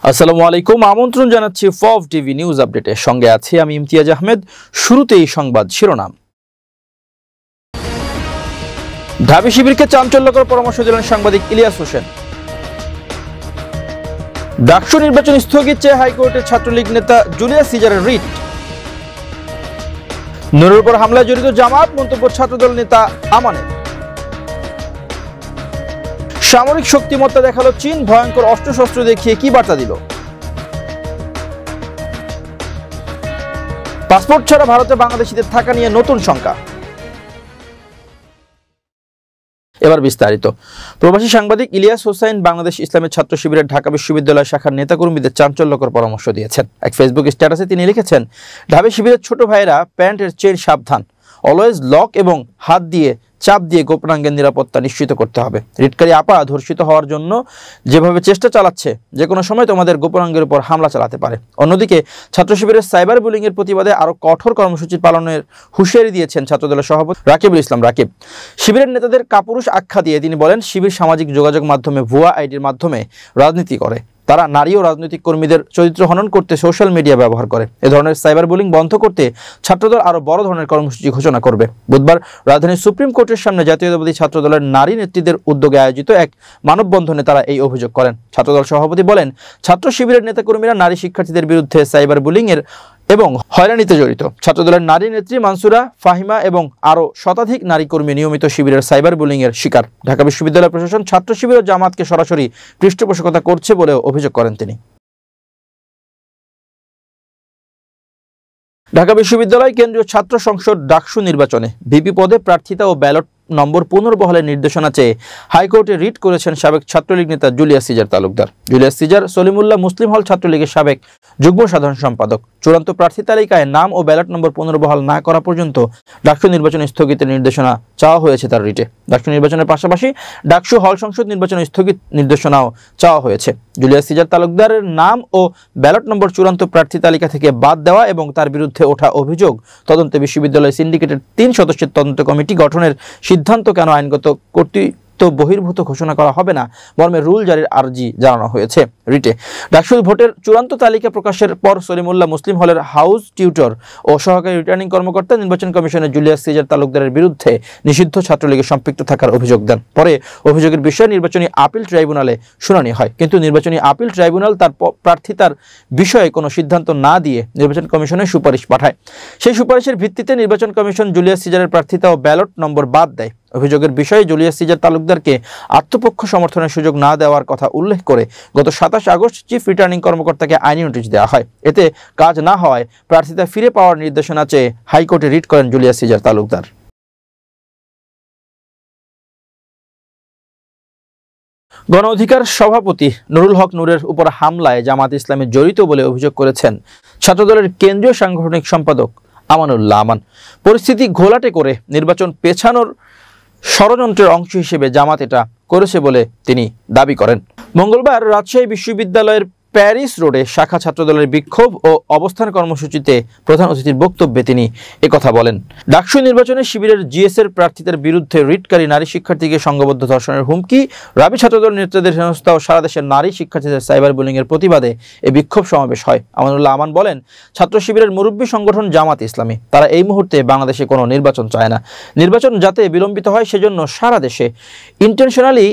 আসসালামু আলাইকুম, আমন্ত্রণ জানাচ্ছি ফফ টিভি নিউজ আপডেটে। সঙ্গে আছি আমি ইমতিয়াজ আহমেদ। শুরুতেই সংবাদ শিরোনাম। ঢাবি শিবিরকে চাঞ্চল্যকর পরামর্শ দিলেন সাংবাদিক ইলিয়াস হোসেন। ডাকসু নির্বাচন স্থগিত চেয়ে হাইকোর্টের ছাত্রলীগ নেতা জুলিয়াস সিজারের রিট। নুরের উপর হামলায় জড়িত জামাত, মন্তব্য ছাত্রদল নেতা আমানের। সামরিক শক্তিমত্তা দেখালো চীন, ভয়ঙ্কর অস্ত্রশস্ত্র দেখিয়ে কি বার্তা দিল? পাসপোর্ট ছাড়া ভারতে বাংলাদেশিদের থাকা নিয়ে নতুন শঙ্কা। এবার বিস্তারিত। প্রবাসী সাংবাদিক ইলিয়াস হোসেন বাংলাদেশ ইসলামী ছাত্র শিবিরের ঢাকা বিশ্ববিদ্যালয় শাখার নেতাকর্মীদের চাঞ্চল্যকর পরামর্শ দিয়েছেন। এক ফেসবুক স্ট্যাটাসে তিনি লিখেছেন, ঢাবি শিবিরের ছোট ভাইয়েরা প্যান্টের চেন সাবধান, অলওয়েজ লক এবং হাত দিয়ে চাপ দিয়ে গোপনাঙ্গের নিরাপত্তা নিশ্চিত করতে হবে। রিটকারী আপা ধর্ষিত হওয়ার জন্য যেভাবে চেষ্টা চালাচ্ছে, যে কোনো সময় তোমাদের গোপনাঙ্গের উপর হামলা চালাতে পারে। অন্যদিকে ছাত্র শিবিরের সাইবার বুলিং এর প্রতিবাদে আরো কঠোর কর্মসূচি পালনের হুঁশিয়ারি দিয়েছেন ছাত্রদলের সভাপতি রাকিবুল ইসলাম রাকিব। শিবিরের নেতাদের কাপুরুষ আখ্যা দিয়ে তিনি বলেন, শিবির সামাজিক যোগাযোগ মাধ্যমে ভুয়া আইডির মাধ্যমে রাজনীতি করে। তারা নারী ও রাজনৈতিক কর্মীদের চরিত্র হনন করতে সোশ্যাল মিডিয়া ব্যবহার করে। এ ধরনের সাইবার বুলিং বন্ধ করতে ছাত্রদল আরো বড় ধরনের কর্মসূচি ঘোষণা করবে। বুধবার রাজধানীর সুপ্রিম কোর্টের সামনে জাতীয়তাবাদী ছাত্রদলের নারী নেতৃত্বের উদ্যোগে আয়োজিত এক মানববন্ধনে তারা এই অভিযোগ করেন। ছাত্রদল সভাপতি বলেন, ছাত্র শিবিরের নেতাকর্মীরা নারী শিক্ষার্থীদের বিরুদ্ধে সাইবার বুলিং এর এবং হয়রানিতে জড়িত। ছাত্রদলের নারী নেত্রী মানসুরা, ফাহিমা এবং আরও শতাধিক নারী কর্মী নিয়মিত শিবিরের সাইবার বুলিং এর শিকার। ঢাকা বিশ্ববিদ্যালয় প্রশাসন ছাত্র শিবির ও জামাতকে সরাসরি পৃষ্ঠপোষকতা করছে বলেও অভিযোগ করেন তিনি। ঢাকা বিশ্ববিদ্যালয় কেন্দ্রীয় ছাত্র সংসদ ডাকসু নির্বাচনে ভিপি পদে প্রার্থিতা ও ব্যালট নম্বর পুনর্বহালের নির্দেশনা চেয়ে হাইকোর্টে রিট করেছেন সাবেক ছাত্রলীগ নেতা Julius Caesar Talukdar. Julius Caesar Salimullah Muslim hall ছাত্রলীগের সাবেক যুগ্ম সাধারণ সম্পাদক। চূড়ান্ত প্রার্থী তালিকায় নাম ও ব্যালট নম্বর পুনর্বহাল না করা পর্যন্ত ডাকসু নির্বাচন স্থগিতের নির্দেশনা চাওয়া হয়েছে তার রিটে। ডাকসু নির্বাচনের পাশাপাশি ডাকসু হল সংসদ নির্বাচন স্থগিত নির্দেশনাও চাওয়া হয়েছে। জুলিয়াস সিজার তালুকদারের নাম ও ব্যালট নম্বর চূড়ান্ত প্রার্থী তালিকা থেকে বাদ দেওয়া এবং তার বিরুদ্ধে ওঠা অভিযোগ তদন্তে বিশ্ববিদ্যালয় সিন্ডিকেটের 3 সদস্যের তদন্ত কমিটি গঠনের সিদ্ধান্ত কেন আইনগত কর্তৃত্ব বহির্ভূত ঘোষণা করা হবে না মর্মে রুল জারির আর্জি জানানো হয়েছে রিটে। ডাকসু ভোটের চূড়ান্ত তালিকা প্রকাশের পর সলিমুল্লাহ মুসলিম হলের হাউস টিউটর ও সহকারী রিটার্নিং কর্মকর্তা নির্বাচন কমিশনে জুলিয়াস সিজার তালুকদারের বিরুদ্ধে নিষিদ্ধ ছাত্রলীগের সম্পৃক্ত থাকার অভিযোগ দেন। পরে অভিযোগের বিষয়ে নির্বাচনী আপিল ট্রাইব্যুনালে শুনানি হয়, কিন্তু নির্বাচনী আপিল ট্রাইব্যুনাল তার প্রার্থিতার বিষয়ে কোনো সিদ্ধান্ত না দিয়ে নির্বাচন কমিশনে সুপারিশ পাঠায়। সেই সুপারিশের ভিত্তিতে নির্বাচন কমিশন জুলিয়াস সিজারের প্রার্থিতা ও ব্যালট নম্বর বাদ দেয়। অভিযোগের বিষয়ে জুলিয়াস সিজার তালুকদারকে আত্মপক্ষ সমর্থনের সুযোগ না দেওয়ার কথা উল্লেখ করে গত 27 আগস্ট চিফ রিটার্নিং কর্মকর্তাকে আইনি নোটিশ দেওয়া হয়। এতে কাজ না হওয়ায় প্রার্থিতা ফিরে পাওয়ার নির্দেশনা চেয়ে হাইকোর্টে রিট করেন জুলিয়াস সিজার তালুকদার। গণ অধিকার সভাপতি নুরুল হক নূরের উপর হামলায় জামাত ইসলামী জড়িত বলে অভিযোগ করেছেন ছাত্রদলের কেন্দ্রীয় সাংগঠনিক সম্পাদক আমানুল্লাহ আমান। পরিস্থিতি ঘোলাটে করে নির্বাচন পেছানোর ষড়যন্ত্রের অংশ হিসেবে জামাত এটা করেছে বলে তিনি দাবি করেন। মঙ্গলবার রাজশাহী বিশ্ববিদ্যালয়ের প্যারিস রোডে শাখা ছাত্রদলের বিক্ষোভ ও অবস্থান কর্মসূচিতে প্রধান অতিথির বক্তব্যে তিনি একথা বলেন। ডাকসু নির্বাচনে শিবিরের জিএসের প্রার্থীদের বিরুদ্ধে রিটকারী নারী শিক্ষার্থীকে সংঘবদ্ধ ধর্ষণের হুমকি, রাবি ছাত্রদল নেতৃত্বের হেনস্থা ও সারা দেশের নারী শিক্ষার্থীদের সাইবার বুলিং এর প্রতিবাদে এই বিক্ষোভ সমাবেশ হয়। আমানুল্লাহ আমান বলেন, ছাত্র শিবিরের মুরব্বী সংগঠন জামাত ইসলামী তারা এই মুহূর্তে বাংলাদেশে কোনো নির্বাচন চায় না। নির্বাচন যাতে বিলম্বিত হয় সেজন্য সারা দেশে ইন্টেনশনালি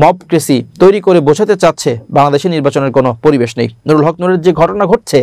মবক্রেসি তৈরি করে বোঝাতে চাচ্ছে বাংলাদেশে নির্বাচনের কোনো পরিবেশ নেই। নুরুল হক নূরের যে ঘটনা ঘটছে,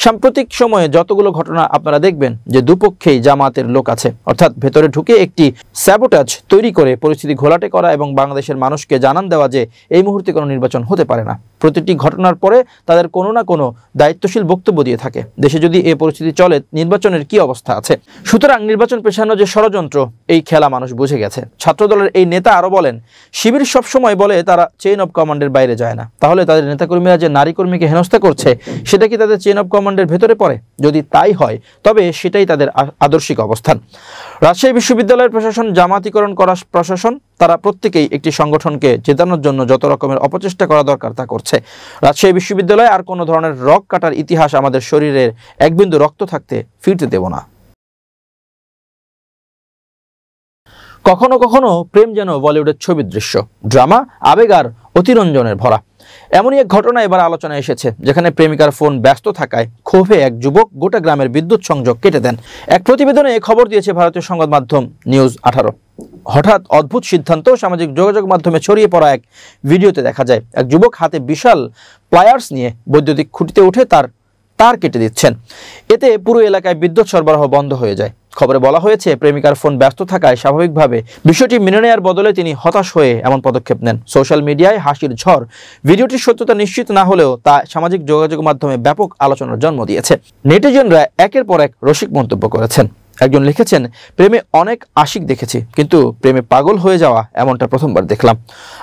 সাম্প্রতিক সময়ে যতগুলো ঘটনা আপনারা দেখবেন যে দুপক্ষেই জামাতের লোক আছে, অর্থাৎ ভেতরে ঢুকে একটি স্যাবোটাজ তৈরি করে পরিস্থিতি ঘোলাটে করা এবং বাংলাদেশের মানুষকে জানান দেওয়া যে এই মুহূর্তে কোনো নির্বাচন হতে পারে না। প্রতিটি ঘটনার পরে তাদের কোনো না কোনো দায়িত্বশীল বক্তব্য দিয়ে থাকে। দেশে যদি এই পরিস্থিতি চলে, নির্বাচনের কি অবস্থা আছে? সুতরাং নির্বাচন পেছানো যে ষড়যন্ত্র, এই খেলা মানুষ বুঝে গেছে। ছাত্রদলের এই নেতা আরো বলেন, শিবির সবসময় বলে তারা চেইন অফ কমান্ডের বাইরে যায় না, তাহলে তাদের নেতাকর্মীরা যে নারী কর্মীকে হেনস্থা করছে সেটা কি তাদের চেইন অফ কমান্ডের ভেতরে পড়ে? যদি তাই হয় তবে সেটাই তাদের আদর্শিক অবস্থান। রাজশাহী বিশ্ববিদ্যালয়ের প্রশাসন, জামাতিকরণ করা প্রশাসন, তারা প্রত্যেকেই একটি সংগঠনকে জেতানোর জন্য যত রকমের অপচেষ্টা করা দরকার তা করছে। রাজশাহী বিশ্ববিদ্যালয়ে আর কোনো ধরনের রক কাটার ইতিহাস আমাদের শরীরের এক বিন্দু রক্ত থাকতে ফিরতে দেব না। কখনো কখনো প্রেম যেন বলিউডের ছবির দৃশ্য, ড্রামা, আবেগ আর অতিরঞ্জনের ভরা। এমনই এক ঘটনা এবার আলোচনায় এসেছে, যেখানে প্রেমিকার ফোন ব্যস্ত থাকায় ক্ষোভে এক যুবক গোটা গ্রামের বিদ্যুৎ সংযোগ কেটে দেন। এক প্রতিবেদনে খবর দিয়েছে ভারতীয় সংবাদ মাধ্যম নিউজ 18। হঠাৎ অদ্ভুত সিদ্ধান্ত সামাজিক যোগাযোগ মাধ্যমে ছড়িয়ে পড়া এক ভিডিওতে দেখা যায় এক যুবক হাতে বিশাল প্লায়ার্স নিয়ে বৈদ্যুতিক খুঁটিতে উঠে তার কেটে দিচ্ছেন। এতে পুরো এলাকায় বিদ্যুৎ সরবরাহ বন্ধ হয়ে যায়। খবরে বলা হয়েছে, প্রেমিকার ফোন ব্যস্ত থাকায় স্বাভাবিকভাবে বিষয়টি মেনে নেওয়ার বদলে তিনি হতাশ হয়ে এমন পদক্ষেপ নেন। সোশ্যাল মিডিয়ায় হাসির ঝড়। ভিডিওটির সত্যতা নিশ্চিত না হলেও তা সামাজিক যোগাযোগ মাধ্যমে ব্যাপক আলোচনার জন্ম দিয়েছে। নেটিজেনরা একের পর এক রসিক মন্তব্য করেছেন। একজন লিখেছেন, প্রেমে অনেক আশিক দেখেছি, কিন্তু প্রেমে পাগল হয়ে যাওয়া এমনটা প্রথমবার দেখলাম।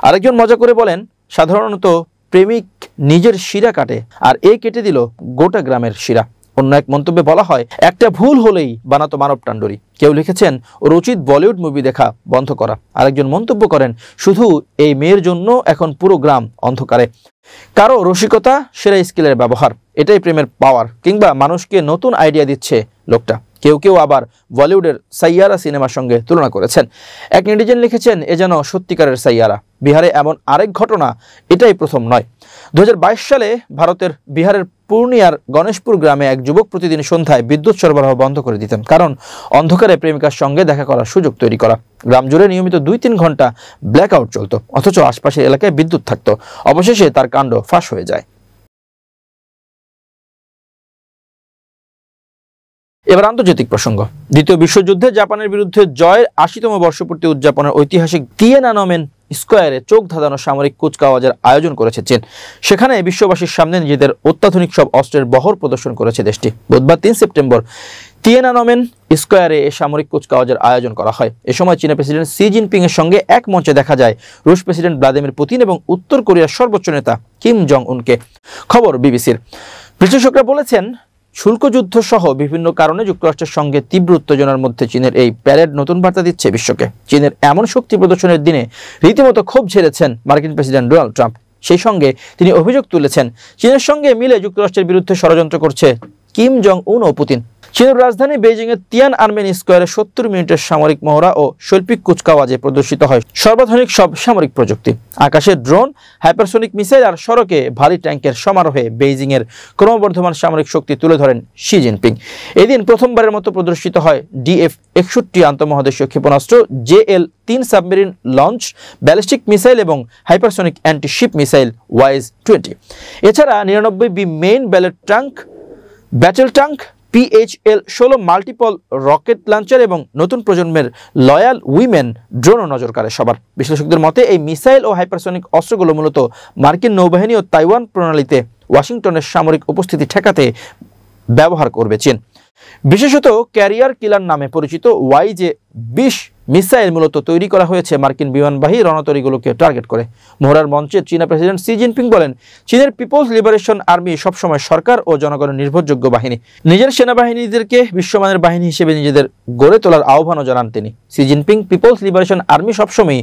আরেকজন মজা করে বলেন, সাধারণত প্রেমিক নিজের শিরা কাটে, আর এ কেটে দিল গোটা গ্রামের শিরা। অন্য এক মন্তব্যে বলা হয়, একটা ভুল হলেই বানাতো মানব টান্ডুরি। কেউ লিখেছেন, ওর উচিত বলিউড মুভি দেখা বন্ধ করা। আরেকজন মন্তব্য করেন, শুধু এই মেয়ের জন্য এখন পুরো গ্রাম অন্ধকারে। কারো রসিকতা, সেরা স্কিলের ব্যবহার, এটাই প্রেমের পাওয়ার। কিংবা মানুষকে নতুন আইডিয়া দিচ্ছে লোকটা। কেউ কেউ আবার বলিউডের সাইয়ারা সিনেমার সঙ্গে তুলনা করেছেন। এক নেটিজেন লিখেছেন, এ যেন সত্যিকারের সাইয়ারা। বিহারে এমন আরেক ঘটনা এটাই প্রথম নয়। 2022 সালে ভারতের বিহারের পূর্ণিয়ার গণেশপুর গ্রামে এক যুবক প্রতিদিন সন্ধ্যায় বিদ্যুৎ সরবরাহ বন্ধ করে দিতেন, কারণ অন্ধকারে প্রেমিকার সঙ্গে দেখা করার সুযোগ তৈরি করা। গ্রাম জুড়ে নিয়মিত 2-3 ঘন্টা ব্ল্যাকআউট চলত, অথচ আশপাশের এলাকায় বিদ্যুৎ থাকত। অবশেষে তার কাণ্ড ফাঁস হয়ে যায়। এবার আন্তর্জাতিক প্রসঙ্গ। দ্বিতীয় বিশ্বযুদ্ধে জাপানের বিরুদ্ধে জয়ের 80তম বর্ষপূর্তি উদযাপনের ঐতিহাসিক তিয়ানানমেন স্কোয়ারে চোখ ধাঁধানো সামরিক কুচকাওয়াজের আয়োজন করেছে চীন। সেখানে বিশ্ববাসীর সামনে নিজেদের অত্যাধুনিক সব অস্ত্রের বহর প্রদর্শন করেছে দেশটি। বুধবার 3 সেপ্টেম্বর তিয়ানানমেন স্কোয়ারে এই সামরিক কুচকাওয়াজের আয়োজন করা হয়। এ সময় চীনের প্রেসিডেন্ট শি জিনপিং এর সঙ্গে এক মঞ্চে দেখা যায় রুশ প্রেসিডেন্ট ভ্লাদিমির পুতিন এবং উত্তর কোরিয়ার সর্বোচ্চ নেতা কিম জং উনকে। খবর বিবিসির। বিশ্লেষকরা বলেছেন, শুল্কযুদ্ধ সহ বিভিন্ন কারণে যুক্তরাষ্ট্রের সঙ্গে তীব্র উত্তেজনার মধ্যে চীনের এই প্যারেড নতুন বার্তা দিচ্ছে বিশ্বকে। চীনের এমন শক্তি প্রদর্শনের দিনে রীতিমতো ক্ষোভ ঝেড়েছেন মার্কিন প্রেসিডেন্ট ডোনাল্ড ট্রাম্প। সেই সঙ্গে তিনি অভিযোগ তুলেছেন, চীনের সঙ্গে মিলে যুক্তরাষ্ট্রের বিরুদ্ধে ষড়যন্ত্র করছে কিম জং উন ও পুতিন। চীনের রাজধানী বেইজিংয়ের তিয়ানআনমেন স্কোয়ারে 70 মিনিটের সামরিক মহড়া ও শৈল্পিক কুচকাওয়াজে প্রদর্শিত হয় সর্বাধুনিক সব সামরিক প্রযুক্তি। আকাশে ড্রোন, হাইপারসোনিক মিসাইল আর সড়কে ভারী ট্যাঙ্কের সমারোহে বেইজিংয়ের ক্রমবর্ধমান সামরিক শক্তি তুলে ধরেন শি জিনপিং। এদিন প্রথমবারের মতো প্রদর্শিত হয় DF-61 আন্তঃমহাদেশীয় ক্ষেপণাস্ত্র, JL-3 submarine launch, ballistic missile এবং হাইপারসোনিক অ্যান্টি-শিপ মিসাইল YS-20। এছাড়া 99B main battle tank, PHL-16 multiple rocket launcher এবং নতুন প্রজন্মের লয়াল উইমেন ড্রোনও নজর কাড়ে সবার। বিশ্লেষকদের মতে এই মিসাইল ও হাইপারসনিক অস্ত্রগুলো মূলত মার্কিন নৌবাহিনী ও তাইওয়ান প্রণালীতে ওয়াশিংটনের সামরিক উপস্থিতি ঠেকাতে ব্যবহার করবে চীন। বিশেষত ক্যারিয়ার কিলার নামে পরিচিত YJ-20 মিসাইল মূলত তৈরি করা হয়েছে মার্কিন বিমানবাহী রণতরীগুলোকে টার্গেট করে। মহড়ার মঞ্চে চীনা প্রেসিডেন্ট শি জিনপিং বলেন, চীনের পিপলস লিবারেশন আর্মি সবসময় সরকার ও জনগণের নির্ভরযোগ্য বাহিনী। নিজের সেনাবাহিনীদেরকে বিশ্বমানের বাহিনী হিসেবে নিজেদের গড়ে তোলার আহ্বানও জানান তিনি। Xi Jinping People's Liberation Army সবসময়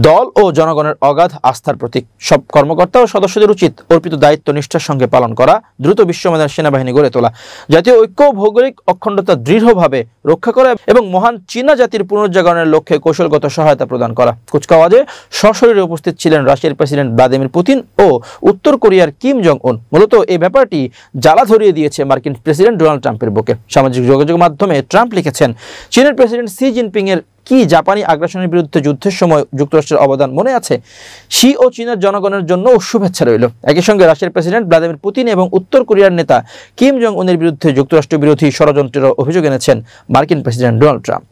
দল ও জনগণের অগাধ আস্থার প্রতীক। সব কর্মকর্তা ও সদস্যদের উচিত অর্পিত দায়িত্ব নিষ্ঠার সঙ্গে পালন করা, দ্রুত বিশ্বমানের সেনাবাহিনী গড়ে তোলা, জাতীয় ঐক্য ও ভৌগোলিক অখণ্ডতা দৃঢ়ভাবে রক্ষা করা এবং মহান চীনা জাতির পুনর্জাগরণের লক্ষ্যে কৌশলগত সহায়তা প্রদান করা। কুচকাওয়াজে সশরীরে উপস্থিত ছিলেন রাশিয়ার প্রেসিডেন্ট ভ্লাদিমির পুতিন ও উত্তর কোরিয়ার কিম জং উন। মূলত এই ব্যাপারটি জ্বালা ধরিয়ে দিয়েছে মার্কিন প্রেসিডেন্ট ডোনাল্ড ট্রাম্পের বুকে। সামাজিক যোগাযোগ মাধ্যমে ট্রাম্প লিখেছেন, চীনের প্রেসিডেন্ট শি জিনপিং এর কি জাপানি আগ্রাসনের বিরুদ্ধে যুদ্ধের সময় যুক্তরাষ্ট্রের অবদান মনে আছে? শি ও চীনের জনগণের জন্য শুভেচ্ছা রইল। একই সঙ্গে রাশিয়ার প্রেসিডেন্ট ভ্লাদিমির পুতিন এবং উত্তর কোরিয়ার নেতা কিম জং উনের বিরুদ্ধে যুক্তরাষ্ট্র বিরোধী ষড়যন্ত্রের অভিযোগ এনেছেন মার্কিন প্রেসিডেন্ট ডোনাল্ড ট্রাম্প।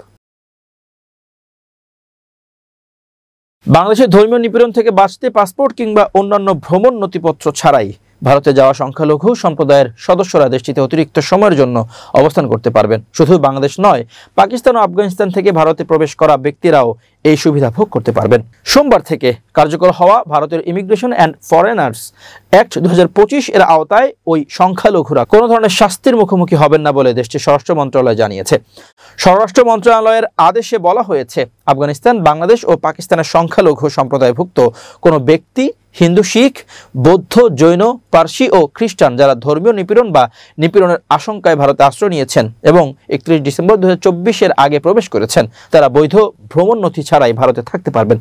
বাংলাদেশের ধর্মীয় নিপীড়ন থেকে বাঁচতে পাসপোর্ট কিংবা অন্যান্য ভ্রমণ নথিপত্র ছাড়াই ভারতে যাওয়া সংখ্যালঘু সম্প্রদায়ের সদস্যরা দেশটিতে অতিরিক্ত সময়ের জন্য অবস্থান করতে পারবেন। শুধু বাংলাদেশ নয়, পাকিস্তান ও আফগানিস্তান থেকে ভারতে প্রবেশ করা ব্যক্তিরাও এই সুবিধা ভোগ করতে পারবেন। সোমবার থেকে কার্যকর হওয়া ভারতের ইমিগ্রেশন অ্যান্ড ফরেনার্স অ্যাক্ট 2025 এর আওতায় ওই সংখ্যালঘুরা কোনো ধরনের শাস্তির মুখোমুখি হবেন না বলে দেশটির স্বরাষ্ট্র মন্ত্রণালয় জানিয়েছে। স্বরাষ্ট্র মন্ত্রণালয়ের আদেশে বলা হয়েছে, আফগানিস্তান, বাংলাদেশ ও পাকিস্তানের সংখ্যালঘু সম্প্রদায়ভুক্ত কোনো ব্যক্তি, হিন্দু, শিখ, বৌদ্ধ, জৈন, পার্সি ও খ্রিস্টান যারা ধর্মীয় নিপীড়ন বা নিপীড়নের আশঙ্কায় ভারতে আশ্রয় নিয়েছেন এবং 31 ডিসেম্বর 2024 এর আগে প্রবেশ করেছেন, তারা বৈধ ভ্রমণ নথি ছাড়া ছাড়াই ভারতে থাকতে পারবেন।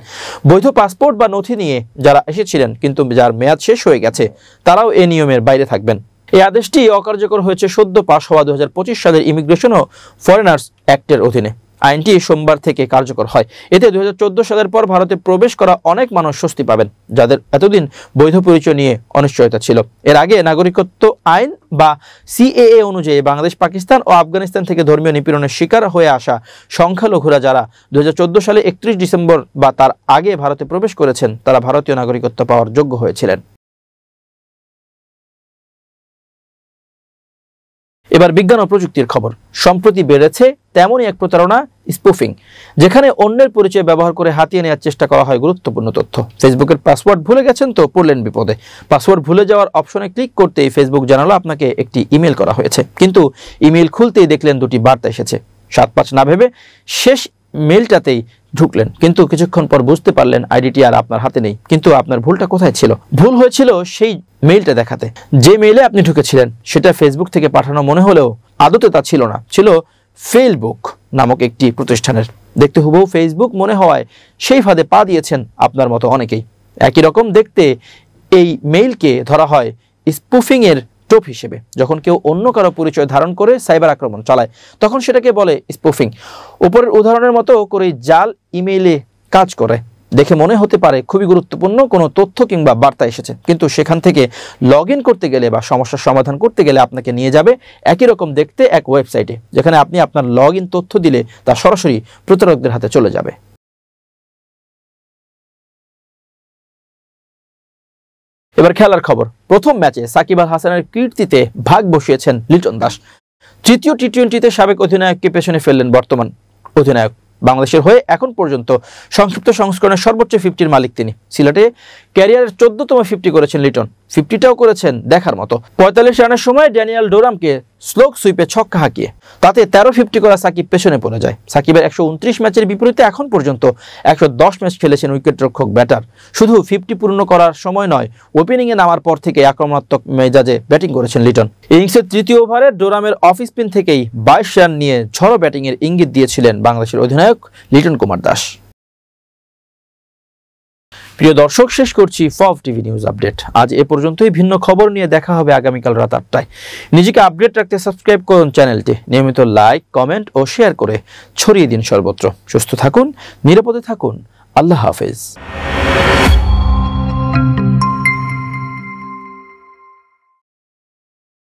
বৈধ পাসপোর্ট বা নথি নিয়ে যারা এসেছিলেন কিন্তু যার মেয়াদ শেষ হয়ে গেছে তারাও এই নিয়মের বাইরে থাকবেন। এই আদেশটি অকার্যকর হয়েছে সদ্য পাস হওয়া 2025 সালের ইমিগ্রেশন ও ফরেনার্স অ্যাক্টের অধীনে। আইনটি সোমবার থেকে কার্যকর হয়। এতে 2014 সালের পর ভারতে প্রবেশ করা অনেক মানুষ স্বস্তি পাবেন, যাদের এতদিন বৈধ পরিচয় নিয়ে অনিশ্চয়তা ছিল। এর আগে নাগরিকত্ব আইন বা সিএএ অনুযায়ী বাংলাদেশ, পাকিস্তান ও আফগানিস্তান থেকে ধর্মীয় নিপীড়নের শিকার হয়ে আসা সংখ্যালঘুরা যারা 2014 সালে 31 ডিসেম্বর বা তার আগে ভারতে প্রবেশ করেছেন তারা ভারতীয় নাগরিকত্ব পাওয়ার যোগ্য হয়েছিলেন। এবার বিজ্ঞান ও প্রযুক্তির খবর। সম্প্রতি বেড়েছে তেমনই এক প্রতারণা, স্পুফিং, যেখানে অন্যের পরিচয় ব্যবহার করে হাতিয়ে নেওয়ার চেষ্টা করা হয় গুরুত্বপূর্ণ তথ্য। ফেসবুকের পাসওয়ার্ড ভুলে গেছেন তো পড়লেন বিপদে। পাসওয়ার্ড ভুলে যাওয়ার অপশনে ক্লিক করতেই ফেসবুক জানালো আপনাকে একটি ইমেল করা হয়েছে, কিন্তু ইমেল খুলতেই দেখলেন দুটি বার্তা এসেছে। 7-5 না ভেবে শেষ মেলটাতেই ঢুকলেন, কিন্তু কিছুক্ষণ পর বুঝতে পারলেন আইডিটি আর আপনার হাতে নেই। কিন্তু আপনার ভুলটা কোথায় ছিল? ভুল হয়েছিল সেই মেইলটা দেখাতে। যে মেইলে আপনি ঢুকেছিলেন সেটা ফেসবুক থেকে পাঠানো মনে হলেও আদতে তা ছিল না, ছিল ফেসবুক নামক একটি প্রতিষ্ঠানের। দেখতে হুবহু ফেসবুক মনে হওয়ায় সেই ফাঁদে পা দিয়েছেন আপনার মতো অনেকেই। একই রকম দেখতে এই মেইলকে ধরা হয় স্পুফিং এর টোপ হিসেবে। যখন কেউ অন্য কারো পরিচয় ধারণ করে সাইবার আক্রমণ চালায় তখন সেটাকে বলে স্পুফিং। উপরের উদাহরণের মতো করে জাল ইমেইলে কাজ করে দেখে মনে হতে পারে খুবই গুরুত্বপূর্ণ কোনো তথ্য কিংবা বার্তা এসেছে, কিন্তু সেখান থেকে লগ ইন করতে গেলে বা সমস্যার সমাধান করতে গেলে আপনাকে নিয়ে যাবে একই রকম দেখতে এক ওয়েবসাইটে, যেখানে আপনি আপনার লগ ইন তথ্য দিলে তা সরাসরি প্রতারকদের হাতে চলে যাবে। এবার খেলার খবর। প্রথম ম্যাচে সাকিব আল হাসানের কীর্তিতে ভাগ বসিয়েছেন লিটন দাস। তৃতীয় টি-20তে সাবেক অধিনায়ককে পেছনে ফেললেন বর্তমান অধিনায়ক। বাংলাদেশের হয়ে এখন পর্যন্ত সংক্ষিপ্ত সংস্করণের সর্বোচ্চ 50-র মালিক তিনি। সিলেটে ক্যারিয়ারের 14তম 50 করেছেন লিটন। 50টাও করেছেন দেখার মতো। 45 রানের সময় ড্যানিয়েল ডোরামকে স্লোক সুইপে ছক্কা হাঁকিয়ে। তাতে 13 50 করা সাকিব পেছনে পড়ে যায়। সাকিবের 129 ম্যাচের বিপরীতে এখন পর্যন্ত 110 ম্যাচ খেলেছেন উইকেটরক্ষক ব্যাটার। শুধু 50 পূর্ণ করার সময় নয়, ওপেনিংয়ে নামার পর থেকে আক্রমণাত্মক মেজাজে ব্যাটিং করেছেন লিটন। ইনিংসের তৃতীয় ওভারে ডোরামের অফ স্পিন থেকেই 22 রান নিয়ে ঝড়ো ব্যাটিংয়ের ইঙ্গিত দিয়েছিলেন বাংলাদেশের অধিনায়ক লিটন কুমার দাস। প্রিয় দর্শক, শেষ করছি ফব টিভি নিউজ আপডেট। আজ এ পর্যন্তই। ভিন্ন খবর নিয়ে দেখা হবে আগামীকাল রাত 8টায়। নিজেকে আপডেট রাখতে সাবস্ক্রাইব করুন চ্যানেলটি। নিয়মিত লাইক, কমেন্ট ও শেয়ার করে ছড়িয়ে দিন সর্বত্র। সুস্থ থাকুন, নিরাপদে থাকুন। আল্লাহ হাফেজ।